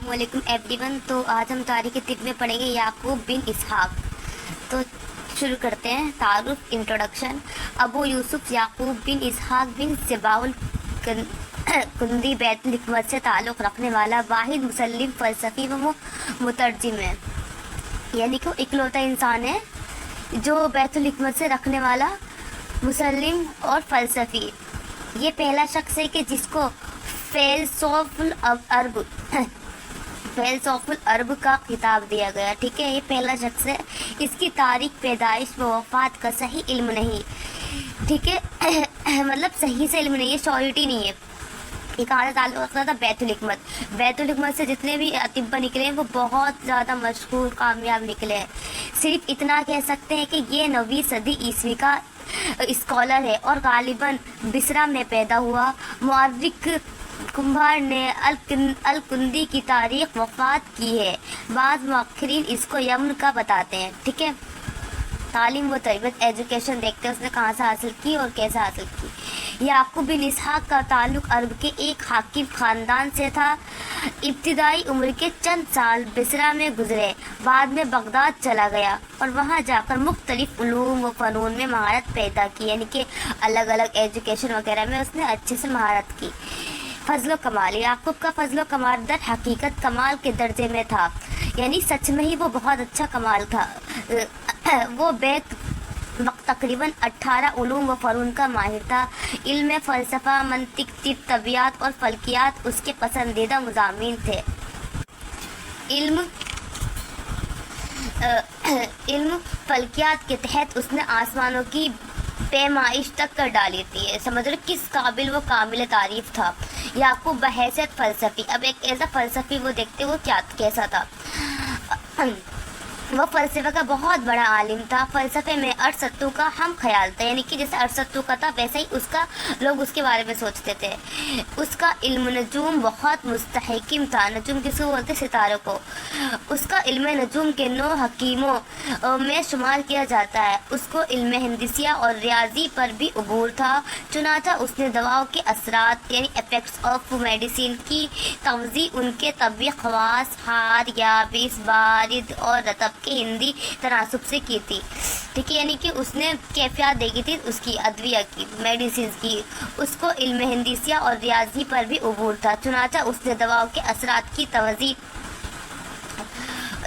अस्सलामुअलैकुम एवरीवन। तो आज हम तारीख तिब में पढ़ेंगे याकूब बिन इसहाक। तो शुरू करते हैं। तारुफ इंट्रोडक्शन। अबू यूसुफ याकूब बिन इसहाक बिन सिबाउल कुंदी बैतुल हिकमत से ताल्लुक़ रखने वाला वाहिद मुसल्लिम फ़लसफ़ी व मुतरजिम है, यानी कि इकलौता इंसान है जो बैतुल हिकमत से रखने वाला मुसल्लिम और फ़लसफ़ी। ये पहला शख्स है कि जिसको फ़ैलसोफ़ुल अरब का खिताब दिया गया। ठीक है, ये पहला शख्स है। इसकी तारीख पैदाइश व वफ़ात का सही इल्म नहीं। ठीक है मतलब सही से इल्म नहीं है, श्योरिटी नहीं है। ये कहाँ से ताल्लुक़ रखता था? बैतुल हिकमत। बैतुल हिकमत से जितने भी अतिब्बा निकले हैं वो बहुत ज़्यादा मशहूर कामयाब निकले हैं। सिर्फ इतना कह सकते हैं कि ये 9वीं सदी ईस्वी का स्कॉलर है और गालिबन बिसरा में पैदा हुआ। मुअर्रिख कुम्हार ने अल कुंदी की तारीख वफ़ात की है। बाद मुअक्खरीन इसको यमन का बताते हैं। ठीक है, तालीम व तरबियत एजुकेशन देखते हैं उसने कहाँ से हासिल की और कैसे हासिल की। याकूब बिन इसहाक का ताल्लुक़ अरब के एक हाकिम ख़ानदान से था। इब्तिदाई उम्र के चंद साल बिसरा में गुजरे, बाद में बगदाद चला गया और वहाँ जाकर मुख्तलिफ उलूम व फ़नून में महारत पैदा की, यानी कि अलग अलग एजुकेशन वगैरह में उसने अच्छे से महारत की। फ़ज़्ल कमाल। याकूब का फ़ज़्ल कमाल दर हकीकत कमाल के दर्जे में था, यानी सच में ही वो बहुत अच्छा कमाल था। वो बैक वक्त तकरीबन 18 उलूम व फ़नून का माहिर था। इल्म फ़लसफ़ा, मंतिक, तिब, तबियात और फ़ल्कियात उसके पसंदीदा मज़ामीन थे। इल्म फ़ल्कियात के तहत उसने आसमानों की पैमाइश तक कर डाली थी। समझ रहे किस काबिल वो काबिल तारीफ़ था। याकूब बहैसियत फ़लसफ़ी। अब एक ऐसा फ़लसफ़ी वो देखते वो क्या कैसा था। वो फ़लसफ़े का बहुत बड़ा आलिम था। फ़लसफ़े में अरसतू का हम ख्याल था, यानी कि जैसे अरसतू का था वैसे ही उसका लोग उसके बारे में सोचते थे। उसका इल्म नजूम बहुत मुस्तहकिम था। नजूम किसको बोलते? सितारों को। उसका इल्म नजूम के 9 हकीमों में शुमार किया जाता है। उसको इल्म हिंदसिया और रियाजी पर भी अबूर था। चुनाचा उसने दवाओं के असरात यानी इफेक्ट्स ऑफ मेडिसिन की तवज़ी उनके तबी खवास, हार, याबिस, बारिद और रतब के हिंदी तनासुब से की थी। ठीक है, यानी कि उसने कैफियत देखी थी उसकी अद्विया की, मेडिसिन की। उसको इल्म हिंदसिया और रियाजी पर भी अबूर था। चुनाचा उसने दवाओं के असरात की तवज़ी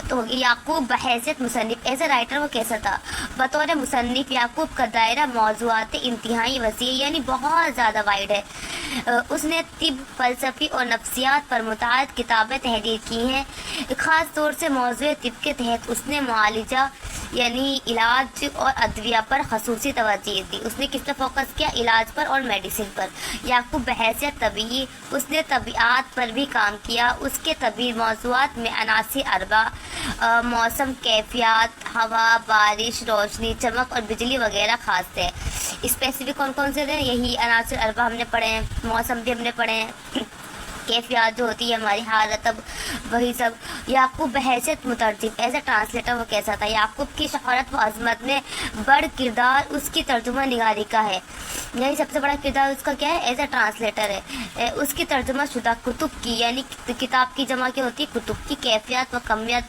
तो याकूब बहैसियत मुसन्निफ। एज ए राइटर वो कैसा था? बतौर मुसन्निफ याकूब का दायरा मौज़ूआत इंतहाई वसी है, यानी बहुत ज़्यादा वाइड है। उसने तिब, फ़लसफ़ी और नफ्सियात पर मुतअद्दिद किताबें तहरीर की हैं। ख़ास तौर से मौज़ूए तिब के तहत उसने मुआलिजा यानी इलाज और अद्विया पर ख़ुसूसी तवज्जो दी। उसने किस पर फोकस किया? इलाज पर और मेडिसिन पर। याकूब बहैसियत तबी उसने तबीआत पर भी काम किया। उसके तबी मौज़ूआत में अनासिर अरबा, मौसम, कैफियत, हवा, बारिश, रोशनी, चमक और बिजली वगैरह खास थे। स्पेसिफिक कौन कौन से थे? यही अनासिर अरबा हमने पढ़े हैं, मौसम भी हमने पढ़े हैं, कैफियत जो होती है हमारी हालत, अब वही सब। याकूब बहैसियत मुतरजिम। एज ए ट्रांसलेटर वो कैसा था? याकूब की शहरत व अजमत में बड़ किरदार उसकी तर्जुमा निगारी का है, यानी सबसे बड़ा किरदार उसका क्या है? एज ए ट्रांसलेटर है। उसकी तर्जुमा शुदा कुतुब की, यानी किताब की जमा क्या होती है? कुतुब की। कैफियत व कमियत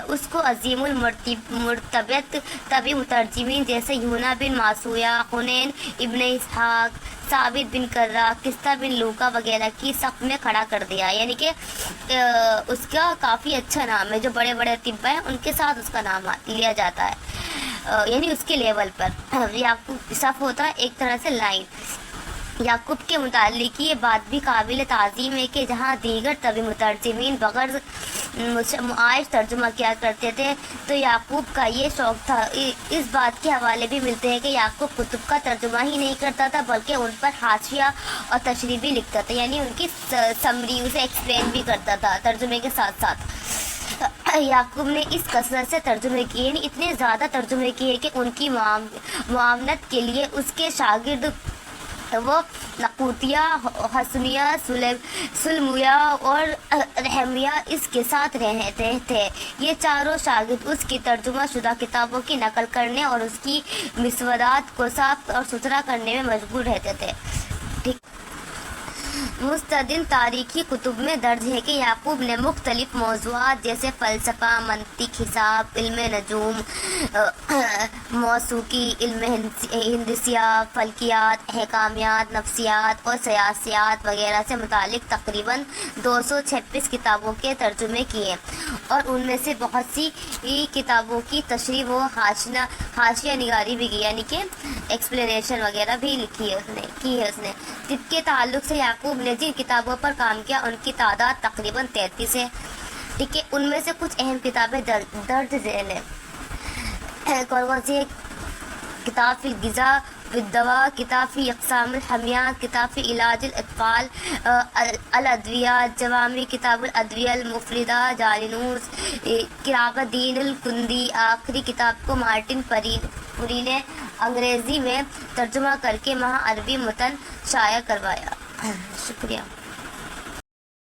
उसको अजीमुल मुर्तबत तभी मुतरजिमीन जैसे यूना बिन मासूया, हुनैन इब्न इसहाक, साबित बिन कर्रा, किस्ता बिन लूका वगैरह की सफ़ में खड़ा कर दिया, यानी कि उसका काफ़ी अच्छा नाम है। जो बड़े बड़े तिब्बा हैं उनके साथ उसका नाम लिया जाता है, यानी उसके लेवल पर। याकूब सफ़ होता है एक तरह से लाइन। याकूब के मुतालिक ये बात भी काबिल ताज़ीम है कि जहाँ दीगर तभी मुतरजिमीन बग़ैर मुआयश तर्जुमा किया करते थे, तो याकूब का ये शौक़ था। इस बात के हवाले भी मिलते हैं कि याकूब कुतुब का तर्जुमा ही नहीं करता था बल्कि उन पर हाशिया और तशरीह भी लिखता था, यानी उनकी समरी उसे एक्सप्लेन भी करता था तर्जुमे के साथ साथ। याकूब ने इस कसरत से तर्जुमे किए, यानी इतने ज़्यादा तर्जुमे किए कि उनकी मुआवनत के लिए उसके शागिर्द वो नकूतिया, हसनिया, सुलमुया और रहमिया इसके साथ रहते थे। ये चारों शागिर्द उसकी तर्जुमा शुदा किताबों की नकल करने और उसकी मिसवदात को साफ और सुथरा करने में मजबूर रहते थे। ठीक مستدل تاریخی کتب میں درج ہے کہ یعقوب نے مختلف موضوعات جیسے فلسفہ، منطق، حساب، علم نجوم، موسیقی، علم ہندسیات، فلکیات، حکامیات، نفسیات اور سیاسیات وغیرہ سے متعلق تقریباً 256 کتابوں کے ترجمے کیے، اور ان میں سے بہت سی کتابوں کی تشریح و حاشیہ نگاری بھی کی، یعنی کہ ایکسپلینیشن وغیرہ بھی کی ہے اس نے۔ طب کے تعلق سے یعقوب نے جن کتابوں پر کام کیا ان کی تعداد تقریباً 33 ہے، ٹھیک ہے۔ ان میں سے کچھ اہم کتابیں درج ذیل ہیں۔ کون سی؟ کتاب فی الغذاء والدواء، کتاب فی اقسام الحمیات، کتاب فی علاج الاطفال، الادویات، جوامع کتاب الادویہ المفردہ، جالینوس، قراب الدین الکندی۔ آخری کتاب کو مارٹن پوری نے انگریزی میں ترجمہ کر کے وہاں عربی متن شائع کروایا۔ شکریہ۔